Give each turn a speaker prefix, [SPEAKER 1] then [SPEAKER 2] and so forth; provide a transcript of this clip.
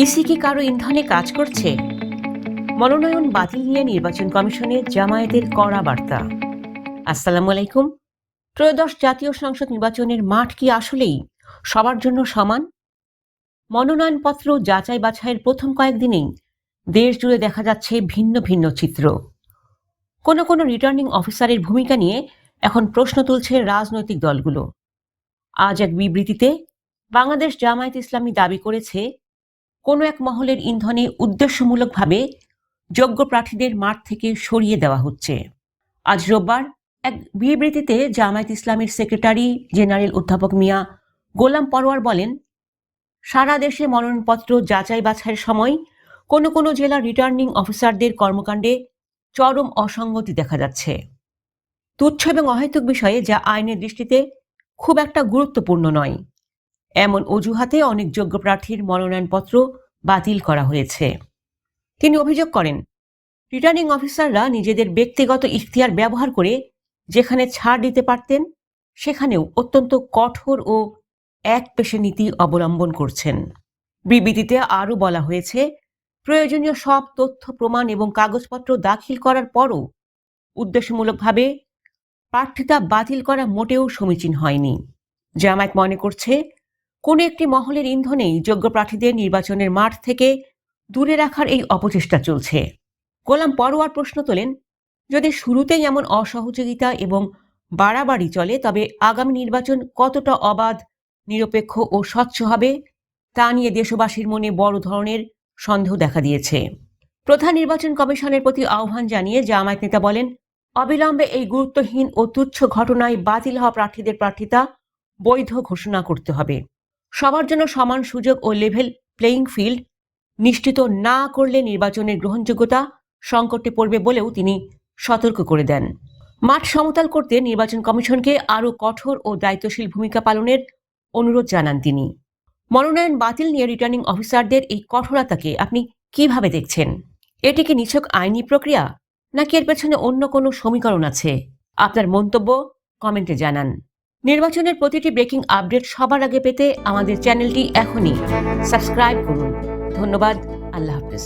[SPEAKER 1] EC কি কারো ইন্ধনে কাজ করছে? মনোনয়ন বাতিল নিয়ে নির্বাচন কমিশনের জামায়াতের কড়া বার্তা। আসসালামু আলাইকুম। ত্রয়োদশ জাতীয় সংসদ নির্বাচনের মাঠ কি আসলেই সবার জন্য সমান? মনোনয়নপত্র যাচাই বাছাইয়ের প্রথম কয়েকদিনেই দেশ জুড়ে দেখা যাচ্ছে ভিন্ন ভিন্ন চিত্র। কোনো কোনো রিটার্নিং অফিসারের ভূমিকা নিয়ে এখন প্রশ্ন তুলছে রাজনৈতিক দলগুলো। আজ এক বিবৃতিতে বাংলাদেশ জামায়াত ইসলামী দাবি করেছে, কোনো এক মহলের ইন্ধনে উদ্দেশ্যমূলকভাবে যোগ্য প্রার্থীদের মাঠ থেকে সরিয়ে দেওয়া হচ্ছে। আজ রোববার এক বিবৃতিতে জামায়াত ইসলামীর সেক্রেটারি জেনারেল অধ্যাপক মিয়া গোলাম পরোয়ার বলেন, সারা দেশে মনোনয়নপত্র যাচাই বাছাইয়ের সময় কোনো কোনো জেলার রিটার্নিং অফিসারদের কর্মকাণ্ডে চরম অসঙ্গতি দেখা যাচ্ছে। তুচ্ছ এবং অহেতুক বিষয়ে যা আইনের দৃষ্টিতে খুব একটা গুরুত্বপূর্ণ নয়, এমন অজুহাতে অনেক যোগ্য প্রার্থীর মনোনয়নপত্র বাতিল করা হয়েছে। তিনি অভিযোগ করেন, রিটার্নিং অফিসাররা নিজেদের ব্যক্তিগত ইখতিয়ার ব্যবহার করে যেখানে ছাড় দিতে পারতেন সেখানেও অত্যন্ত কঠোর ও একপেশে নীতি অবলম্বন করছেন। বিবৃতিতে আরও বলা হয়েছে, প্রয়োজনীয় সব তথ্য প্রমাণ এবং কাগজপত্র দাখিল করার পরও উদ্দেশ্যমূলকভাবে প্রার্থিতা বাতিল করা মোটেও সমীচীন হয়নি। জামায়াত মনে করছে, কোনো একটি মহলের ইন্ধনেই যোগ্য প্রার্থীদের নির্বাচনের মাঠ থেকে দূরে রাখার এই অপচেষ্টা চলছে। গোলাম পরোয়ার প্রশ্ন তোলেন, যদি শুরুতেই এমন অসহযোগিতা এবং বাড়াবাড়ি চলে তবে আগামী নির্বাচন কতটা অবাধ, নিরপেক্ষ ও স্বচ্ছ হবে তা নিয়ে দেশবাসীর মনে বড় ধরনের সন্দেহ দেখা দিয়েছে। প্রধান নির্বাচন কমিশনের প্রতি আহ্বান জানিয়ে জামায়াত নেতা বলেন, অবিলম্বে এই গুরুত্বহীন ও তুচ্ছ ঘটনায় বাতিল হওয়া প্রার্থীদের প্রার্থিতা বৈধ ঘোষণা করতে হবে। সবার জন্য সমান সুযোগ ও লেভেল প্লেয়িং ফিল্ড নিশ্চিত না করলে নির্বাচনের গ্রহণযোগ্যতা সংকটে পড়বে বলেও তিনি সতর্ক করে দেন। মাঠ সমতল করতে নির্বাচন কমিশনকে আরও কঠোর ও দায়িত্বশীল ভূমিকা পালনের অনুরোধ জানান তিনি। মনোনয়ন বাতিল নিয়ে রিটার্নিং অফিসারদের এই কঠোরতাকে আপনি কিভাবে দেখছেন? এটি কি নিছক আইনি প্রক্রিয়া, নাকি এর পেছনে অন্য কোনো সমীকরণ আছে? আপনার মন্তব্য কমেন্টে জানান। নির্বাচনের প্রতিটি ব্রেকিং আপডেট সবার আগে পেতে আমাদের চ্যানেলটি এখনই সাবস্ক্রাইব করুন। ধন্যবাদ। আল্লাহ হাফেজ।